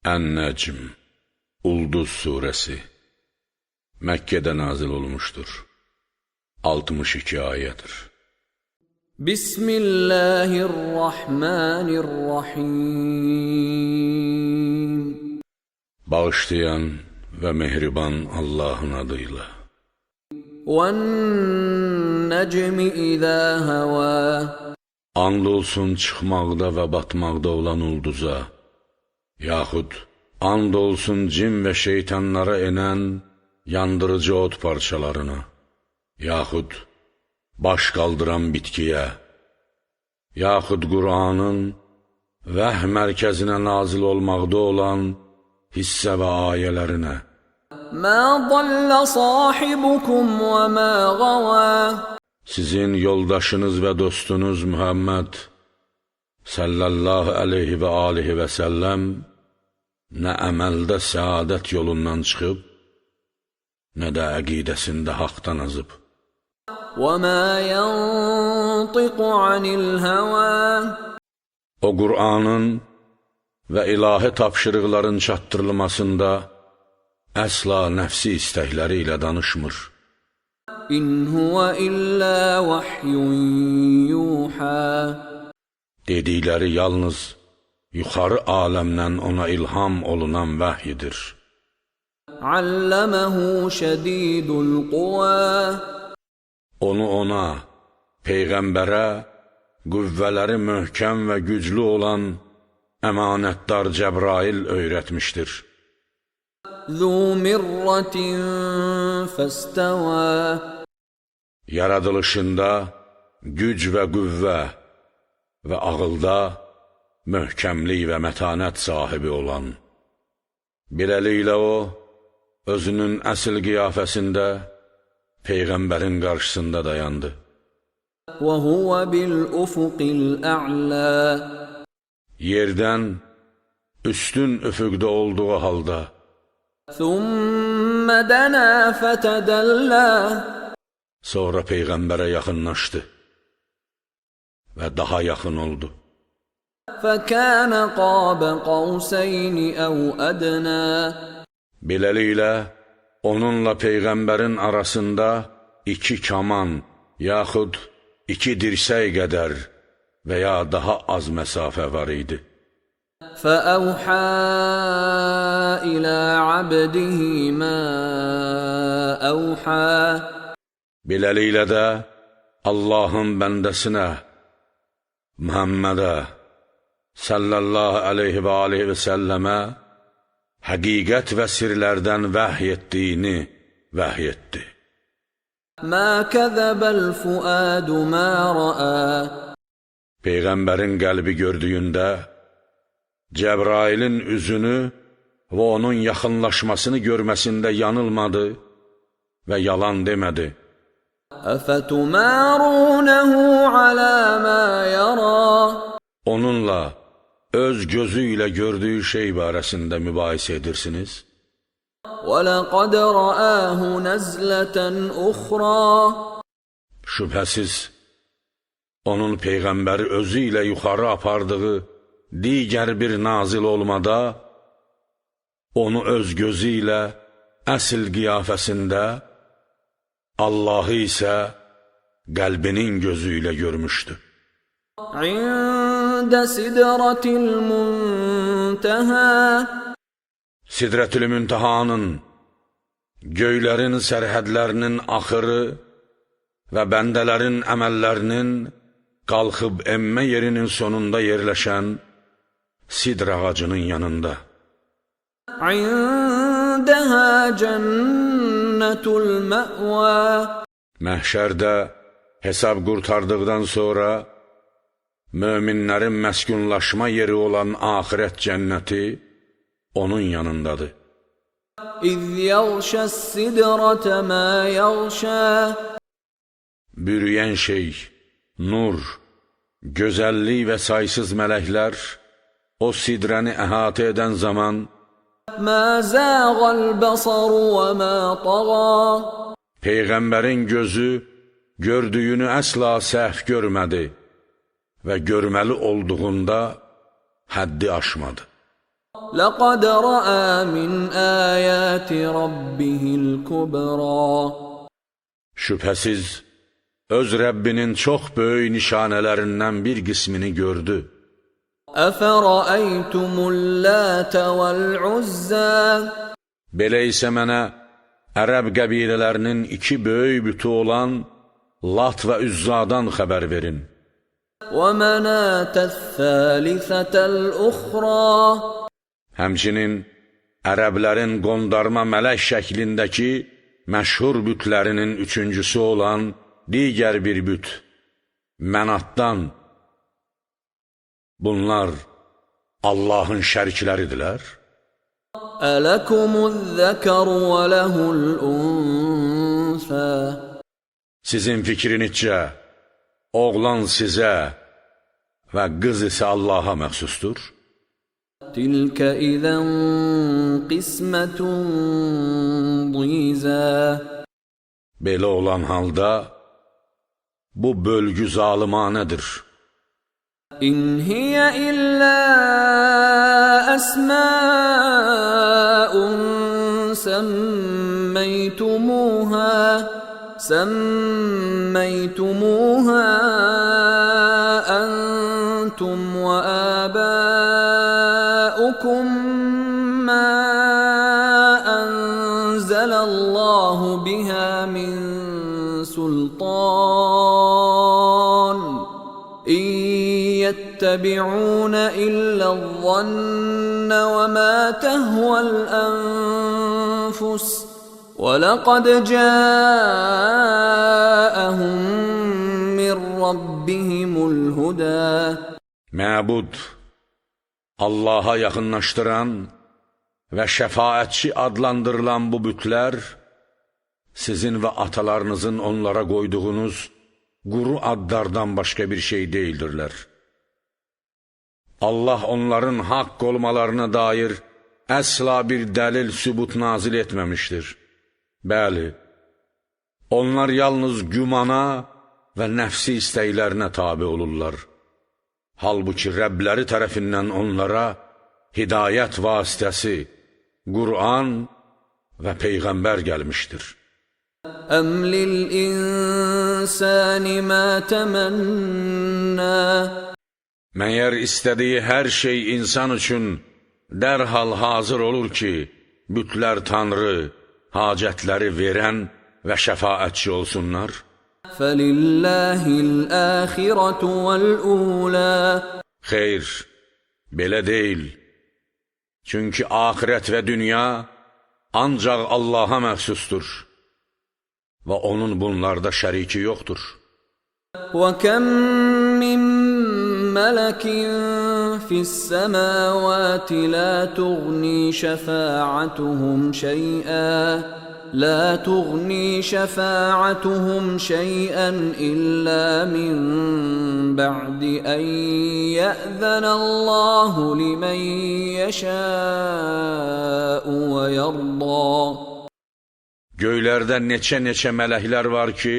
Ən-Nəcm, Ulduz surəsi Məkkədə nazil olmuşdur. 62 ayədir. Bismillahirrahmanirrahim. Bağışlayan və mehriban Allahın adıyla. وَالنَّجْمِ إِذَا هَوَى. And olsun çıxmaqda və batmaqda olan ulduza, yaxud and olsun cin və şeytanlara enən yandırıcı od parçalarına, yaxud baş qaldıran bitkiyə, yaxud Qur'anın vəhy mərkəzinə nazil olmaqda olan hissə və ayələrinə. مَا ضَلَّ صَاحِبُكُمْ وَمَا غَوَى. Sizin yoldaşınız və dostunuz Muhammed sallallahu aleyhi və alihi və səlləm nə əməldə səadət yolundan çıxıb, nə də əqidəsində haqdan azıb. وَمَا يَنطِقُ عَنِ الْهَوَى. O Qur'anın və ilahi tapşırıqların çatdırılmasında əsla nəfsi istəkləri ilə danışmır. İn huwa illa vahyun yuha. Dedikləri yalnız yuxarı aləmdən ona ilham olunan vəhyidir. Allamahu şədidul quva. Onu ona, Peyğəmbərə, qüvvələri möhkəm və güclü olan əmanətdar Cəbrail öyrətmişdir. Zu mirratin fəstəvə. Yaradılışında güc və qüvvə və ağılda möhkəmlik və mətanət sahibi olan. Beləliklə o, özünün əsl qiyafəsində Peyğəmbərin qarşısında dayandı. وَهُوَ بِالْأُفُقِ الْأَعْلَى. Yerdən üstün üfüqdə olduğu halda. ثُمَّ دَنَا فَتَدَلَّى. Sonra Peyğəmbərə yaxınlaşdı və daha yaxın oldu. فَكَانَ قَابَ قَوْسَيْنِ أَوْ أَدْنَى. Beləliklə, onunla Peyğəmbərin arasında iki kaman, yaxud iki dirsək qədər və ya daha az məsafə var idi. فَأَوْحَى إِلَى عَبْدِهِ مَا أَوْحَى. Beləliklə də Allahın bəndəsinə, Muhammedə sallallahu aleyhi və alihi və səlləmə həqiqət və sirlərdən vəhy etdiyini vəhy etdi. مَا كَذَبَ الْفُؤَادُ مَا رَأَى. Peyğəmbərin qəlbi gördüyündə, Cəbrailin üzünü və onun yaxınlaşmasını görməsində yanılmadı və yalan demədi. أَفَتُمَارُونَهُ عَلَى مَا يَرَى. Onunla öz gözü ilə gördüyü şey barəsində mübahisə edirsiniz. وَلَقَدْ رَآهُ نَزْلَةً أُخْرَى. Şübhəsiz, onun Peyğəmbəri özü ilə yuxarı apardığı digər bir nazil olmada, onu öz gözü ilə əsl qiyafəsində, Allahı isə qəlbinin gözü ilə görmüşdü. عِندَ سِدْرَةِ الْمُنْتَهَى. Sidrətül Müntahanın, göylərin sərhədlərinin axırı və bəndələrin əməllərinin qalxıb emmə yerinin sonunda yerləşən sidr ağacının yanında. عِندَهَا جَنَّةُ الْمَأْوَى. Məhşərdə hesab qurtardıqdan sonra möminlərin məskunlaşma yeri olan axirət cənnəti onun yanındadır. İz yağşəs sidrate mə yağşə. Bürüyən şey, nur, gözəllik və saysız mələklər o sidrəni əhatə edən zaman mə zəğəl bəsaru və mə təğə. Peyğəmbərin gözü gördüyünü əsla səhv görmədi və görməli olduğunda həddi aşmadı. لقد رأى من آيات ربه الكبرى. Şübhəsiz, öz Rəbbinin çox böyük nişanələrindən bir qismini gördü. أفرأيتم اللات والعزى. Belə isə mənə Ərəb qəbilələrinin iki böyük bütü olan Lat və Üzzadan xəbər verin. ومناة الثالثة الأخرى. Həmçinin ərəblərin qondarma mələk şəklindəki məşhur bütlərinin üçüncüsü olan digər bir büt, Mənatdan. Bunlar Allahın şərikləridirlər. ألكم الذكر وله الأنثى. Sizin fikrinizcə, oğlan sizə və qız isə Allaha məxsusdur. تلك إذا قسمة ضيزى. Belə olan halda, bu bölgü zalimanədir. إن هي إلا أسماء سميتموها أنتم وآباؤكم ما أنزل الله بها من سلطان إن يتبعون إلا الظن وما تهوى الأنفس وَلَقَدْ جَاءَهُمْ مِنْ رَبِّهِمُ الْهُدَى. Məbud, Allaha yaxınlaşdıran və şəfaətçi adlandırılan bu bütlər, sizin və atalarınızın onlara qoyduğunuz quru adlardan başqa bir şey deyildirlər. Allah onların haqq olmalarına dair əsla bir dəlil sübut nazil etməmişdir. Bəli, onlar yalnız gümana və nəfsi istəklərinə tabi olurlar. Halbuki Rəbləri tərəfindən onlara hidayət vasitəsi, Qur'an və Peyğəmbər gəlmişdir. أَمْ لِلْإِنسَانِ مَا تَمَنَّى. Məyər istədiyi hər şey insan üçün dərhal hazır olur ki, bütlər Tanrı, hacətləri verən və şəfaətçi olsunlar. فَلِلَّهِ الْآخِرَةُ وَالْأُولَى. Xeyr, belə deyil. Çünki axirət və dünya ancaq Allaha məxsusdur və onun bunlarda şəriki yoxdur. وَكَمْ مِنْ مَلَكٍ فِي السَّمَاوَاتِ لَا تُغْنِي شَفَاعَتُهُمْ شَيْئًا إِلَّا مِنْ بَعْدِ أَنْ يَأْذَنَ اللَّهُ لِمَنْ يَشَاءُ وَيَرْضَى. Göylərdə neçə mələklər var ki,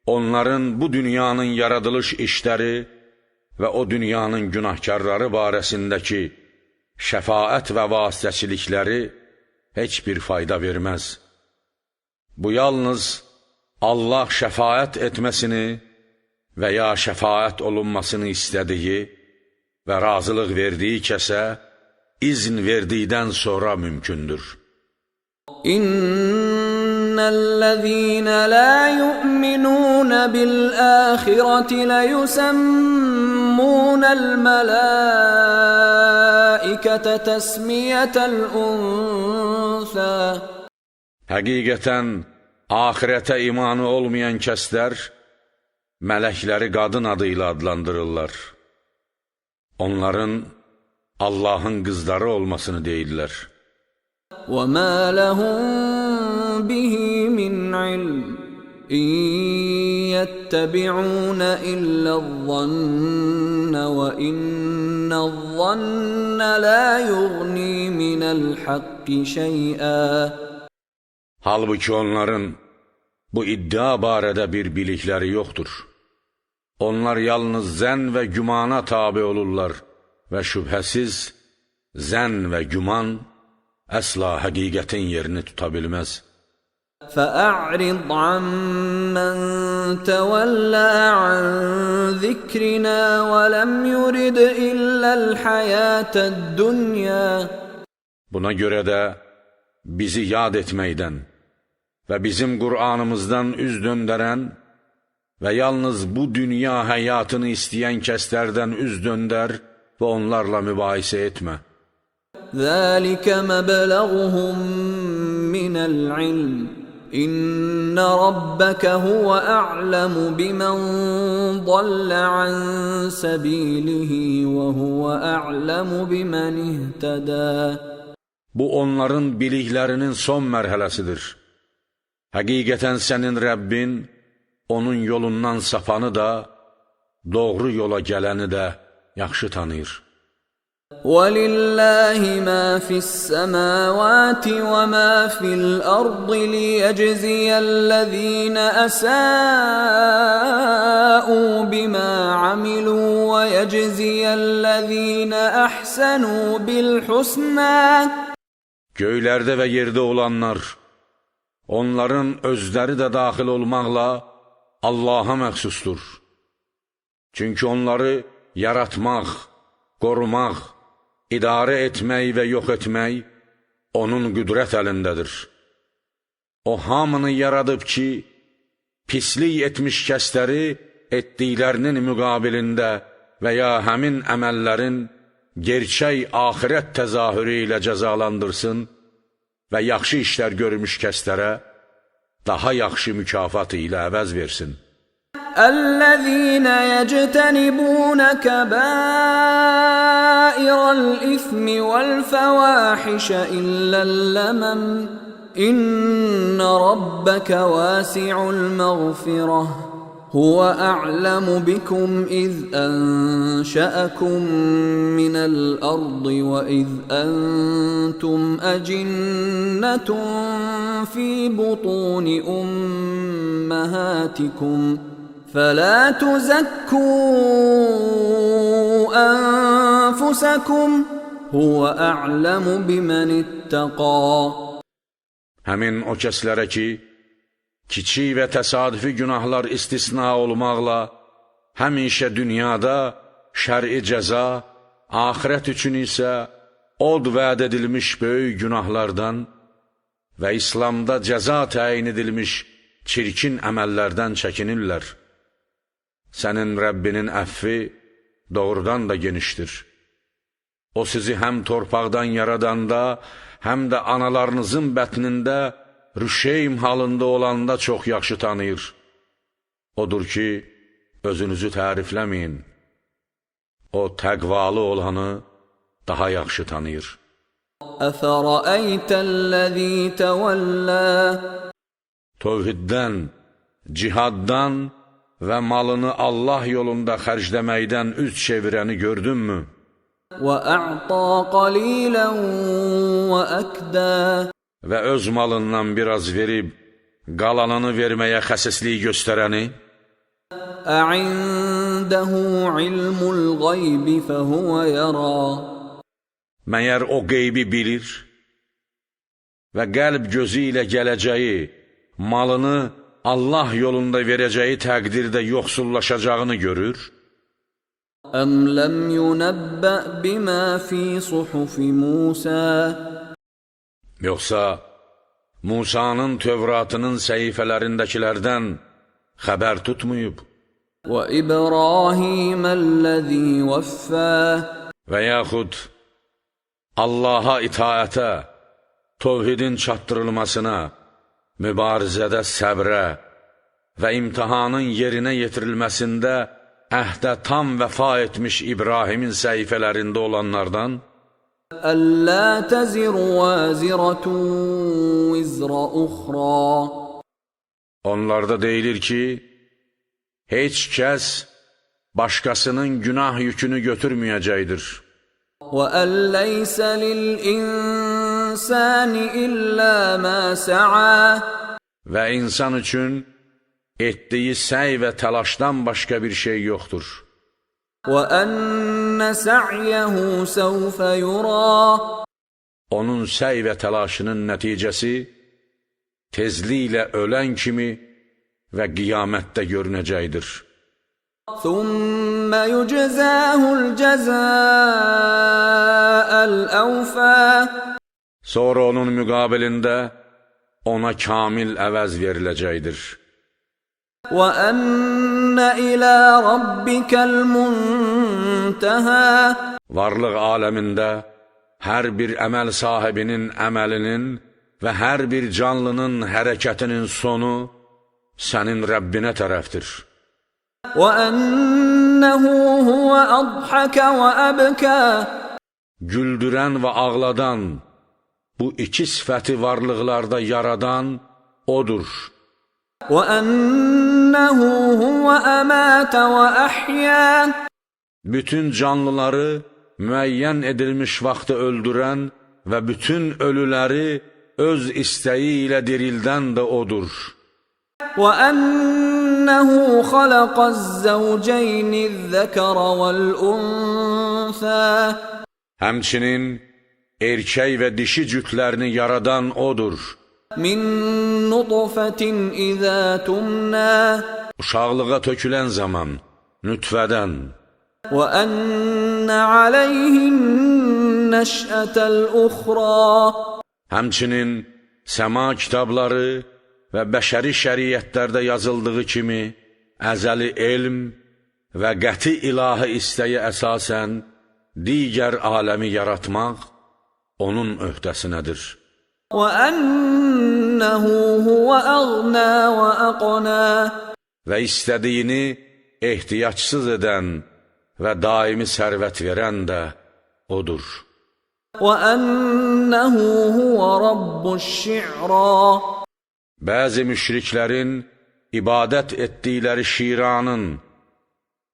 onların bu dünyanın yaradılış işləri və o dünyanın günahkarları barəsindəki şəfaət və vasitəçilikləri heç bir fayda verməz. Bu yalnız Allah şəfaət etməsini və ya şəfaət olunmasını istədiyi və razılıq verdiyi kəsə izn verdikdən sonra mümkündür. İnnellezîne lâ yu'minûne bil-âxireti leyusemmûnel melâikete tesmiyetel unsâ. Həqiqətən, axirətə imanı olmayan kəslər, mələkləri qadın adıyla adlandırırlar. Onların Allahın qızları olmasını deyirlər. وَمَا لَهُمْ بِهِ مِنْ عِلْمٍ إِنْ يَتَّبِعُونَ إِلَّا الظَّنَّ وَإِنَّ الظَّنَّ لَا يُغْنِي مِنَ الْحَقِّ شَيْئًا. Halbuki onların bu iddia barədə bir bilikləri yoxdur. Onlar yalnız zənn və gümana tabi olurlar və şübhəsiz zənn və güman əsla həqiqətin yerini tuta bilməz. فَأَعْرِضْ عَمَّنْ تَوَلَّى عَنْ ذِكْرِنَا وَلَمْ يُرِدْ إِلَّا الْحَيَاةَ الدُّنْيَا. Buna görə də bizi yad etməkdən və bizim Qur'anımızdan üz döndərən və yalnız bu dünya həyatını istəyən kəslərdən üz döndər və onlarla mübahisə etmə. ذَلِكَ مَبْلَغُهُم مِّنَ الْعِلْمِ إِنَّ رَبَّكَ هُوَ أَعْلَمُ بِمَنْ ضَلَّ عَنْ سَبِيلِهِ وَهُوَ أَعْلَمُ بِمَنِ اهْتَدَى. Bu onların biliklərinin son mərhələsidir. Həqiqətən sənin Rəbbin onun yolundan sapanı da, doğru yola gələni də yaxşı tanıyır. وَلِلَّهِ مَا فِي السَّمَاوَاتِ وَمَا فِي الْأَرْضِ لِيَجْزِيَ الَّذِينَ أَسَاءُوا بِمَا عَمِلُوا وَيَجْزِيَ الَّذِينَ أَحْسَنُوا بِالْحُسْنَى. Göylərdə və yerdə olanlar, onların özləri də daxil olmaqla Allaha məxsusdur. Çünki onları yaratmaq, qorumaq, idarə etmək və yox etmək onun qüdrət əlindədir. O hamını yaradıb ki, pislik etmiş kəsləri etdiklərinin müqabilində və ya həmin əməllərin gerçək axirət təzahürü ilə cəzalandırsın və yaxşı işlər görmüş kəslərə daha yaxşı mükafat ilə əvəz versin. الَّذِينَ يَجْتَنِبُونَ كَبَائِرَ الْإِثْمِ وَالْفَوَاحِشَ إِلَّا اللَّمَمَ إِنَّ رَبَّكَ وَاسِعُ الْمَغْفِرَةِ هُوَ أَعْلَمُ بِكُمْ إِذْ أَنشَأَكُم مِّنَ الْأَرْضِ وَإِذْ أَنتُمْ أَجِنَّةٌ فِي بُطُونِ أُمَّهَاتِكُمْ فَلَا تُزَكُّوا أَنفُسَكُمْ هُوَ أَعْلَمُ بِمَنِ اتَّقَى. Həmin o kəslərə ki, kiçik və təsadüfi günahlar istisna olmaqla, həmişə dünyada şəri cəza, axirət üçün isə od vəd edilmiş böyük günahlardan və İslamda cəza təyin edilmiş çirkin əməllərdən çəkinirlər. Sənin Rəbbinin əffi doğrudan da genişdir. O sizi həm torpaqdan yaradanda, həm də analarınızın bətnində rüşeym halında olanda çox yaxşı tanıyır. Odur ki, özünüzü tərifləməyin. O təqvalı olanı daha yaxşı tanıyır. أَفَرَأَيْتَ الَّذِي تَوَلَّى. Tövhiddən, cihaddan və malını Allah yolunda xərcləməkdən üz çevirəni gördünmü? وَأَعْطَى قَلِيلًا وَأَكْدَى. Və öz malından biraz verib, qalanını verməyə xəsislik göstərəni? أَعِندَهُ عِلْمُ الْغَيْبِ فَهُوَ يَرَى. Məyər o qeybi bilir və qəlb gözü ilə gələcəyi, malını Allah yolunda verəcəyi təqdirdə yoxsullaşacağını görür? أَمْ لَمْ يُنَبَّأْ بِمَا فِي صُحُفِ مُوسَى. Yoxsa Musanın Tövratının səhifələrindəkilərdən xəbər tutmayıb? وَإِبْرَاهِيمَ الَّذِي وَفَّى. Və yaxud Allaha itaətə, tövhidin çatdırılmasına, mübarizədə səbrə və imtihanın yerinə yetirilməsində əhdə tam vəfa etmiş İbrahimin səhifələrində olanlardan? أَلَّا تَزِرُ وَازِرَةٌ وِزْرَ أُخْرَى. Onlarda deyilir ki, heç kəs başqasının günah yükünü götürməyəcəkdir. وَأَن لَّيْسَ لِلْإِنسَانِ إِلَّا مَا سَعَى. Və insan üçün etdiyi səy və təlaşdan başqa bir şey yoxdur. وأن سعيه سوف يرى Onun səy və təlaşının nəticəsi tezliklə ölən kimi və qiyamətdə görünəcəkdir. ثم يجزاه الجزاء الأوفى Sonra onun müqabilində ona kamil əvəz veriləcəkdir. وأن إلى ربك المنتهى Varlıq aləmində hər bir əməl sahibinin əməlinin və hər bir canlının hərəkətinin sonu sənin Rəbbinə tərəfdir. وأنه هو أضحك وأبكى Güldürən və ağladan, bu iki sifəti varlıqlarda yaradan odur. وأنه هو أمات وأحيا Bütün canlıları müəyyən edilmiş vaxtı öldürən və bütün ölüləri öz istəyi ilə dirildən də odur. وأنه خلق الزوجين الذكر والأنثى Həmçinin erkək və dişi cütlərini yaradan odur. من نطفة إذا تمنى Uşaqlığa tökülən zaman, nütfədən, وأن عليه النشأة الأخرى həmçinin səma kitabları və bəşəri şəriətlərdə yazıldığı kimi əzəli elm və qəti ilahi istəyə əsasən digər aləmi yaratmaq onun öhdəsinədir. وأنه هو أغنى وأقنى Və istədiyini ehtiyacsız edən və daimi sərvət verən də odur. وأنه هو رب الشعرى Bəzi müşriklərin ibadət etdikləri Şiranın,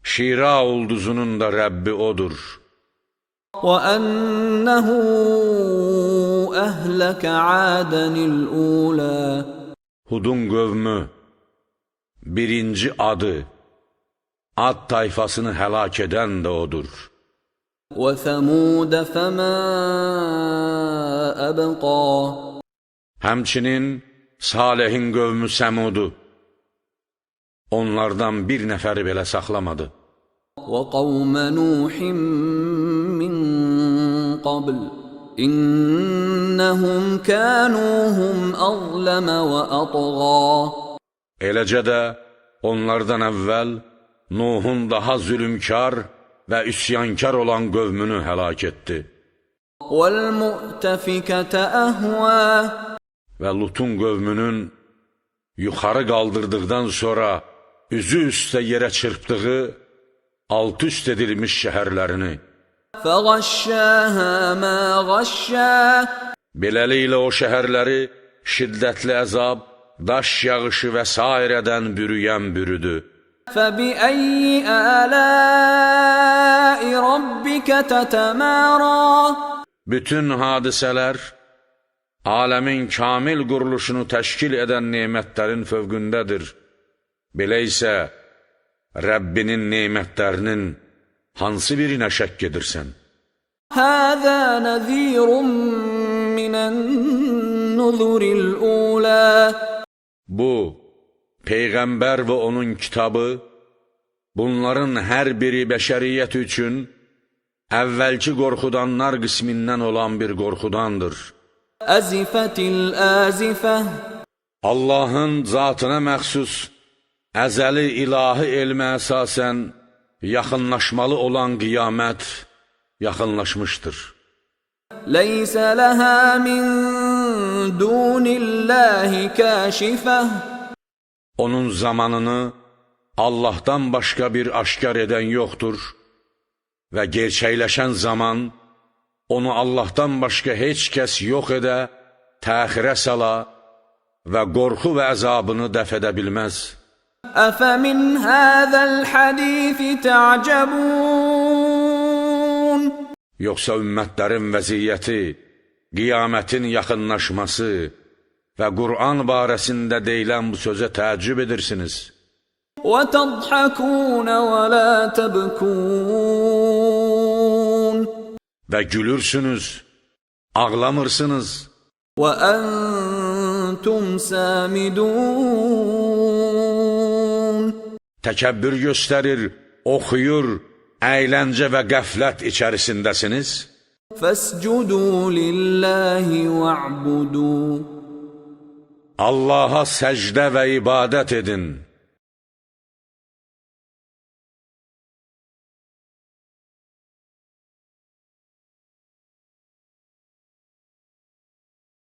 Şira ulduzunun da Rəbbi odur. وأنه أهلك عادا الأولى Hudun qövmü, birinci adı, ad tayfasını həlak edən də odur. وثمود فما أبقى Həmçinin Salehin qövmü Səmudu, onlardan bir nəfəri belə saxlamadı. وقوم نوح من قبل إنهم كانوا هم أظلم وأطغى Eləcə də onlardan əvvəl Nuhun daha zülümkar və üsyankar olan qövmünü həlak etdi. والمؤتفكة أهوى Və Lutun qövmünün yuxarı qaldırdıqdan sonra üzü üstə yerə çırpdığı, alt-üst edilmiş şəhərlərini, فغشاها ما غشا beləliklə o şəhərləri şiddətli əzab, daş yağışı və sairədən bürüyən bürüdü. فبأي آلاء ربك تتمارى Bütün hadisələr, aləmin kamil quruluşunu təşkil edən nemətlərin fövqündədir. Belə isə, Rəbbinin nemətlərinin hansı birinə şəkk edirsən? هذا نذير من النذر الأولى Bu, Peyğəmbər və onun kitabı, bunların hər biri bəşəriyyət üçün əvvəlki qorxudanlar qismindən olan bir qorxudandır. أزفت الآزفة Allahın zatına məxsus, əzəli ilahi elmə əsasən yaxınlaşmalı olan qiyamət yaxınlaşmışdır. ليس لها من دون الله كاشفة Onun zamanını Allahdan başqa bir aşkar edən yoxdur və gerçəkləşən zaman onu Allahdan başqa heç kəs yox edə, təxirə sala və qorxu və əzabını dəf edə bilməz. أفمن هذا الحديث تعجبون Yoxsa ümmətlərin vəziyyəti, qiyamətin yaxınlaşması və Qur'an barəsində deyilən bu sözə təəccüb edirsiniz. وتضحكون ولا تبكون Və gülürsünüz, ağlamırsınız. وأنتم سامدون Təkəbbür göstərir, oxuyur, əyləncə və qəflət içərisindəsiniz. فاسجدوا لله واعبدوا Allaha səcdə və ibadət edin.